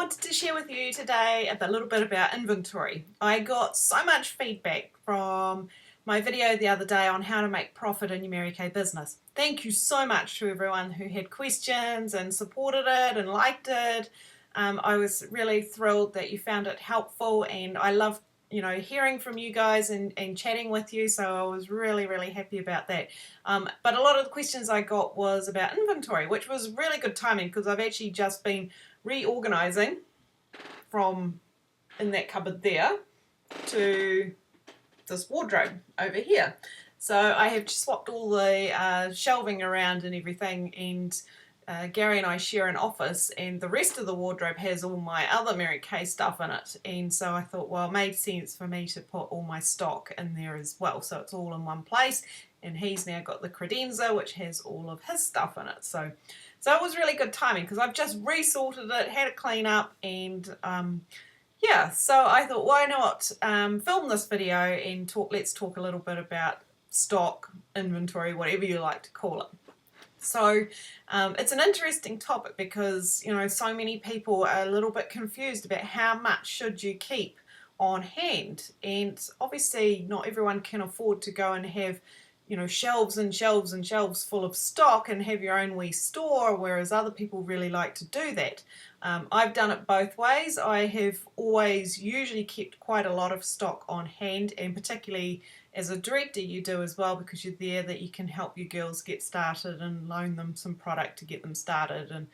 wanted to share with you today a little bit about inventory. I got so much feedback from my video the other day on how to make profit in your Mary Kay business. Thank you so much to everyone who had questions and supported it and liked it. I was really thrilled that you found it helpful, and I love hearing from you guys and chatting with you, so I was really happy about that. But a lot of the questions I got was about inventory, which was really good timing because I've actually just been reorganizing from in that cupboard there to this wardrobe over here. So I have swapped all the shelving around and everything, and Gary and I share an office, and the rest of the wardrobe has all my other Mary Kay stuff in it, and so I thought, well, it made sense for me to put all my stock in there as well, so it's all in one place. And he's now got the credenza, which has all of his stuff in it, so it was really good timing because I've just resorted it, had a clean up, and yeah, so I thought, why not film this video and let's talk a little bit about stock, inventory, whatever you like to call it. So it's an interesting topic because so many people are a little bit confused about how much should you keep on hand, and obviously not everyone can afford to go and have shelves and shelves and shelves full of stock and have your own wee store, whereas other people really like to do that. I've done it both ways. I have always usually kept quite a lot of stock on hand, and particularly as a director you do as well, because you're there that you can help your girls get started and loan them some product to get them started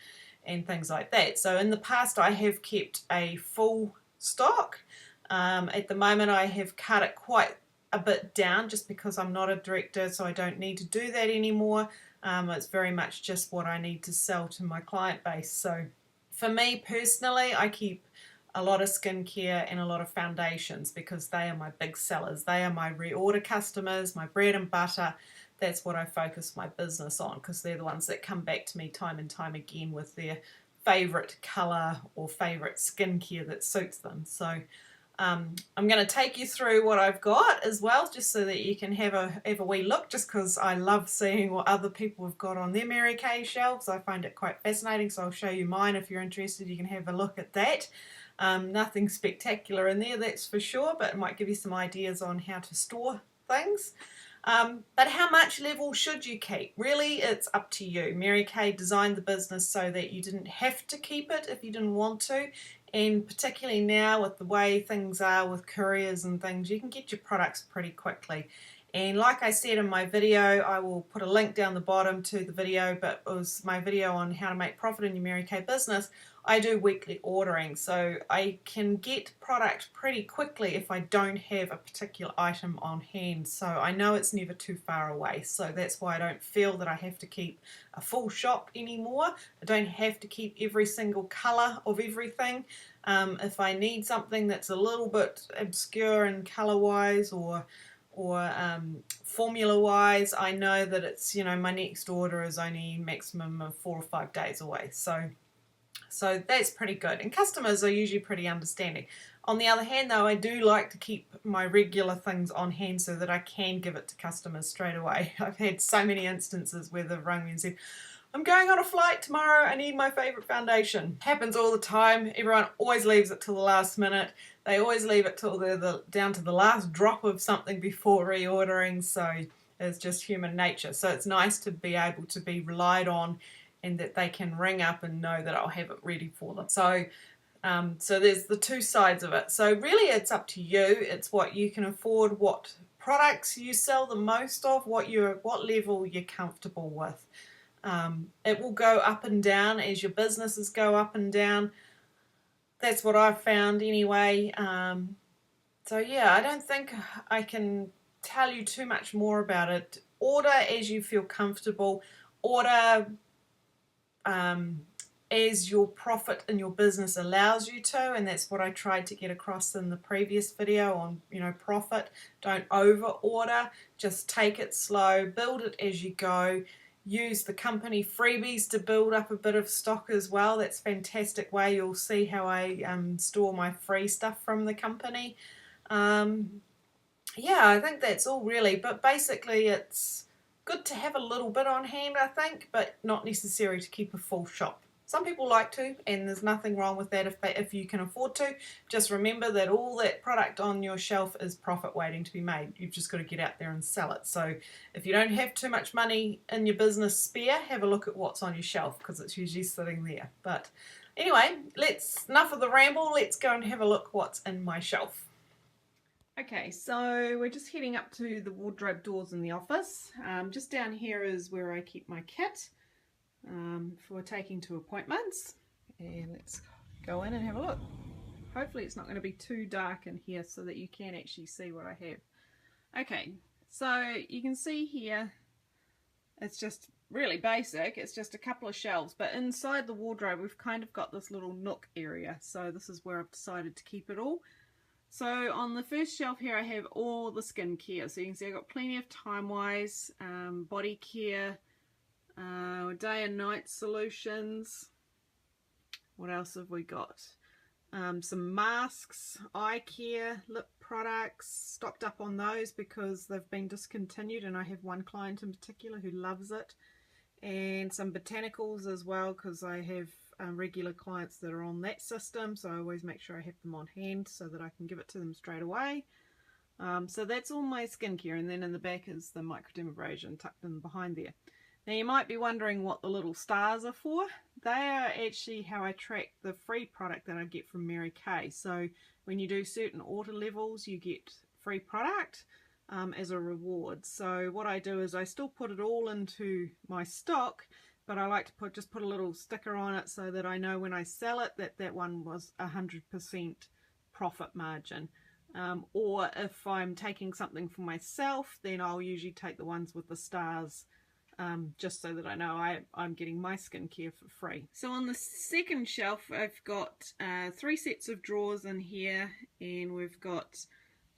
and things like that. So in the past I have kept a full stock. At the moment I have cut it quite a bit down just because I'm not a director, so I don't need to do that anymore. It's very much just what I need to sell to my client base. So for me personally, I keep a lot of skincare and a lot of foundations because they are my big sellers. They are my reorder customers, my bread and butter. That's what I focus my business on because they're the ones that come back to me time and time again with their favorite color or favorite skincare that suits them. So I'm going to take you through what I've got as well, just so that you can have a wee look, just because I love seeing what other people have got on their Mary Kay shelves. I find it quite fascinating, so I'll show you mine. If you're interested, you can have a look at that. Nothing spectacular in there, that's for sure, but it might give you some ideas on how to store things. But how much level should you keep? Really, it's up to you. Mary Kay designed the business so that you didn't have to keep it if you didn't want to, and particularly now with the way things are with couriers and things, you can get your products pretty quickly. And like I said in my video, I will put a link down the bottom to the video, but it was my video on how to make profit in your Mary Kay business. I do weekly ordering, so I can get product pretty quickly if I don't have a particular item on hand. So I know it's never too far away, so that's why I don't feel that I have to keep a full shop anymore. I don't have to keep every single colour of everything. If I need something that's a little bit obscure in colour-wise or formula-wise, I know that it's my next order is only maximum of 4 or 5 days away. So that's pretty good, and customers are usually pretty understanding. On the other hand though, I do like to keep my regular things on hand so that I can give it to customers straight away. I've had so many instances where they've rung me and said, I'm going on a flight tomorrow, I need my favourite foundation. Happens all the time. Everyone always leaves it till the last minute. They always leave it till they're down to the last drop of something before reordering, so it's just human nature. So it's nice to be able to be relied on and that they can ring up and know that I'll have it ready for them. So there's the two sides of it. So really it's up to you. It's what you can afford, what products you sell the most of, what level you're comfortable with. It will go up and down as your businesses go up and down. That's what I've found anyway. So yeah, I don't think I can tell you too much more about it. Order as you feel comfortable. Order as your profit in your business allows you to, and that's what I tried to get across in the previous video on profit. Don't over order, just take it slow, build it as you go. Use the company freebies to build up a bit of stock as well. That's a fantastic way. You'll see how I store my free stuff from the company. Yeah, I think that's all really, but basically it's good to have a little bit on hand, I think, but not necessary to keep a full shop. Some people like to, and there's nothing wrong with that if you can afford to. Just remember that all that product on your shelf is profit waiting to be made. You've just got to get out there and sell it. So if you don't have too much money in your business spare, have a look at what's on your shelf, because it's usually sitting there. But anyway, enough of the ramble. Let's go and have a look what's in my shelf. Okay, so we're just heading up to the wardrobe doors in the office. Just down here is where I keep my kit for taking to appointments. And let's go in and have a look. Hopefully it's not going to be too dark in here so that you can actually see what I have. Okay, so you can see here it's just really basic. It's just a couple of shelves, but inside the wardrobe we've kind of got this little nook area. So this is where I've decided to keep it all. So on the first shelf here I have all the skincare. So you can see I've got plenty of time-wise, body care, day and night solutions. What else have we got? Some masks, eye care, lip products, stocked up on those because they've been discontinued, and I have one client in particular who loves it. And some botanicals as well, because I have regular clients that are on that system, so I always make sure I have them on hand so that I can give it to them straight away. So that's all my skincare, and then in the back is the microdermabrasion tucked in behind there. Now you might be wondering what the little stars are for. They are actually how I track the free product that I get from Mary Kay. So when you do certain order levels you get free product as a reward. So what I do is I still put it all into my stock, but I like to just put a little sticker on it so that I know when I sell it that one was 100% profit margin. Or if I'm taking something for myself, then I'll usually take the ones with the stars, just so that I know I'm getting my skincare for free. So on the second shelf I've got 3 sets of drawers in here, and we've got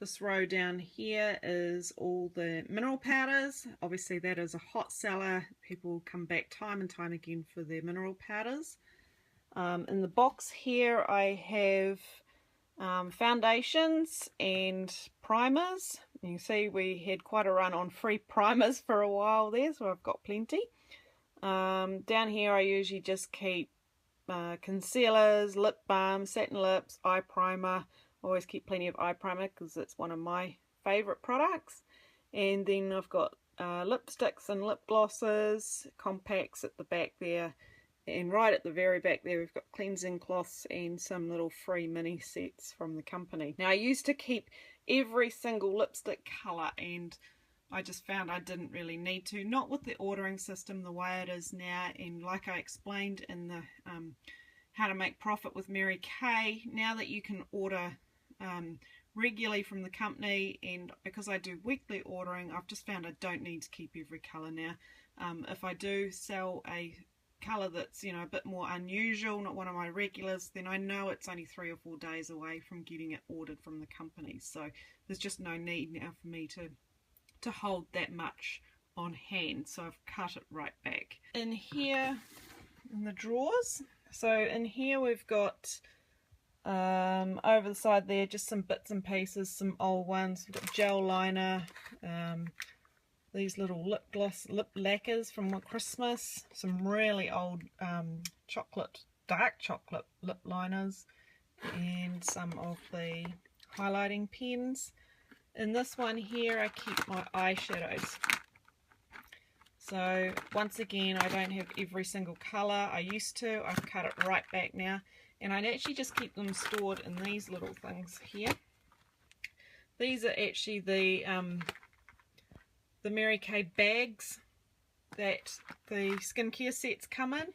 this row down here is all the mineral powders. Obviously that is a hot seller. People come back time and time again for their mineral powders. In the box here I have foundations and primers. You can see we had quite a run on free primers for a while there, so I've got plenty. Down here I usually just keep concealers, lip balm, satin lips, eye primer. Always keep plenty of eye primer because it's one of my favourite products. And then I've got lipsticks and lip glosses, compacts at the back there, and right at the very back there we've got cleansing cloths and some little free mini sets from the company. Now I used to keep every single lipstick colour, and I just found I didn't really need to, not with the ordering system the way it is now. And like I explained in the how to make profit with Mary Kay, now that you can order regularly from the company, and because I do weekly ordering, I've just found I don't need to keep every colour now. If I do sell a colour that's, you know, a bit more unusual, not one of my regulars, then I know it's only 3 or 4 days away from getting it ordered from the company. So there's just no need now for me to hold that much on hand, so I've cut it right back. In here, in the drawers, so in here we've got over the side there just some bits and pieces, some old ones. We've got gel liner, these little lip gloss, lip lacquers from Christmas, some really old dark chocolate lip liners, and some of the highlighting pens. In this one here I keep my eyeshadows. So once again, I don't have every single colour. I used to. I've cut it right back now, and I actually just keep them stored in these little things here. These are actually the Mary Kay bags that the skincare sets come in.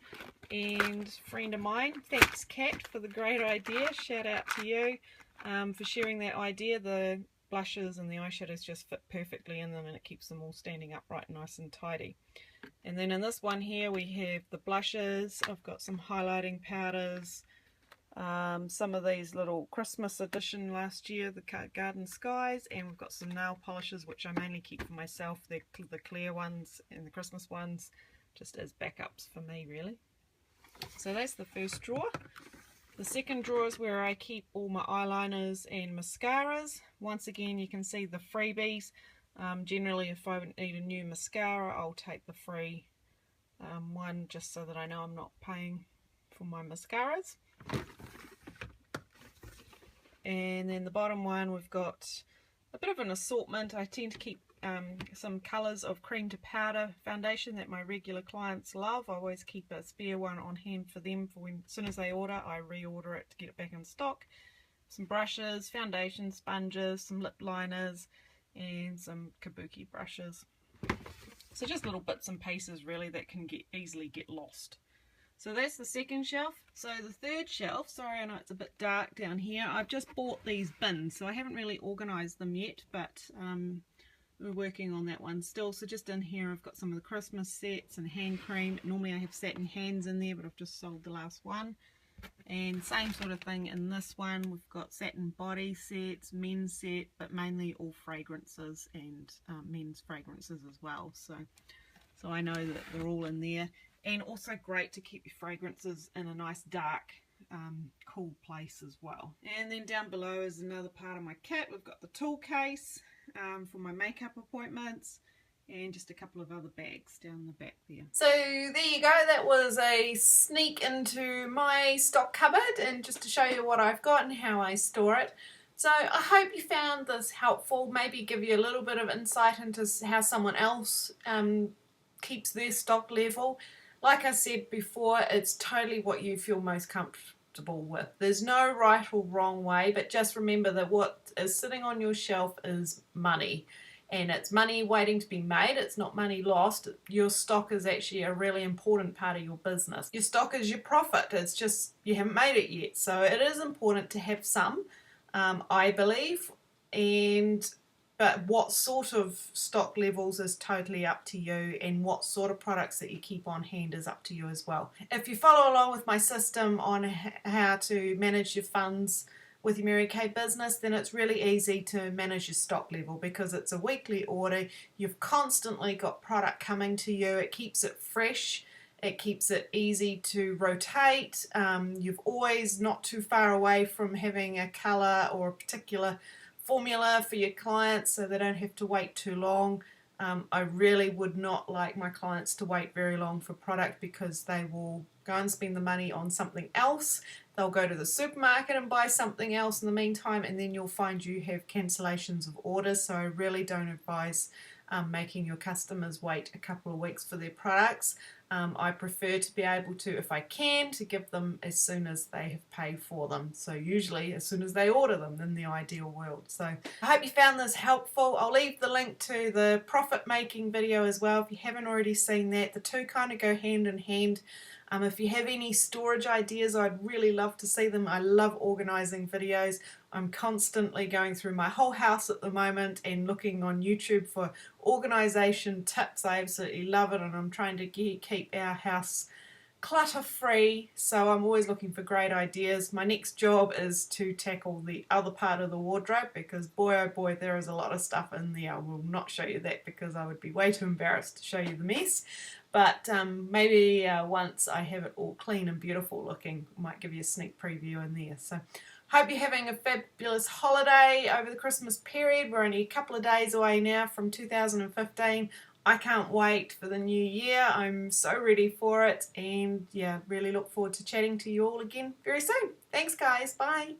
And a friend of mine, thanks Kat for the great idea. Shout out to you for sharing that idea. The blushes and the eyeshadows just fit perfectly in them, and it keeps them all standing upright nice and tidy. And then in this one here we have the blushes. I've got some highlighting powders, some of these little Christmas edition last year, the Garden Skies, and we've got some nail polishes which I mainly keep for myself. They're the clear ones and the Christmas ones, just as backups for me really. So that's the first drawer. The second drawer is where I keep all my eyeliners and mascaras. Once again, you can see the freebies. Generally, if I need a new mascara, I'll take the free one just so that I know I'm not paying for my mascaras. And then the bottom one, we've got a bit of an assortment. I tend to keep some colours of cream to powder foundation that my regular clients love. I always keep a spare one on hand for them for when, as soon as they order, I reorder it to get it back in stock. Some brushes, foundation sponges, some lip liners, and some kabuki brushes. So just little bits and pieces really that can easily get lost. So that's the second shelf. So the third shelf, sorry I know it's a bit dark down here, I've just bought these bins, so I haven't really organised them yet, but we're working on that one still. So just in here I've got some of the Christmas sets and hand cream. Normally I have satin hands in there, but I've just sold the last one. And same sort of thing in this one. We've got satin body sets, men's set, but mainly all fragrances and men's fragrances as well. So I know that they're all in there. And also great to keep your fragrances in a nice dark, cool place as well. And then down below is another part of my kit. We've got the tool case for my makeup appointments, and just a couple of other bags down the back there. So there you go, that was a sneak into my stock cupboard and just to show you what I've got and how I store it. So I hope you found this helpful, maybe give you a little bit of insight into how someone else keeps their stock level. Like I said before, it's totally what you feel most comfortable with. There's no right or wrong way, but just remember that what is sitting on your shelf is money. And it's money waiting to be made. It's not money lost. Your stock is actually a really important part of your business. Your stock is your profit. It's just you haven't made it yet. So it is important to have some, I believe. But what sort of stock levels is totally up to you, and what sort of products that you keep on hand is up to you as well. If you follow along with my system on how to manage your funds with your Mary Kay business, then it's really easy to manage your stock level because it's a weekly order. You've constantly got product coming to you. It keeps it fresh. It keeps it easy to rotate. You've always not too far away from having a colour or a particular formula for your clients, so they don't have to wait too long. I really would not like my clients to wait very long for product because they will go and spend the money on something else. They'll go to the supermarket and buy something else in the meantime, and then you'll find you have cancellations of orders. So I really don't advise making your customers wait a couple of weeks for their products. I prefer to be able to, if I can, to give them as soon as they have paid for them. So usually as soon as they order them in the ideal world. So I hope you found this helpful. I'll leave the link to the profit making video as well if you haven't already seen that. The two kind of go hand in hand. If you have any storage ideas, I'd really love to see them. I love organising videos. I'm constantly going through my whole house at the moment and looking on YouTube for organisation tips. I absolutely love it, and I'm trying to keep our house clutter free, so I'm always looking for great ideas. My next job is to tackle the other part of the wardrobe because boy oh boy, there is a lot of stuff in there. I will not show you that because I would be way too embarrassed to show you the mess, but maybe once I have it all clean and beautiful looking, I might give you a sneak preview in there. So hope you're having a fabulous holiday over the Christmas period. We're only a couple of days away now from 2015. I can't wait for the new year. I'm so ready for it, and yeah, really look forward to chatting to you all again very soon. Thanks guys, bye.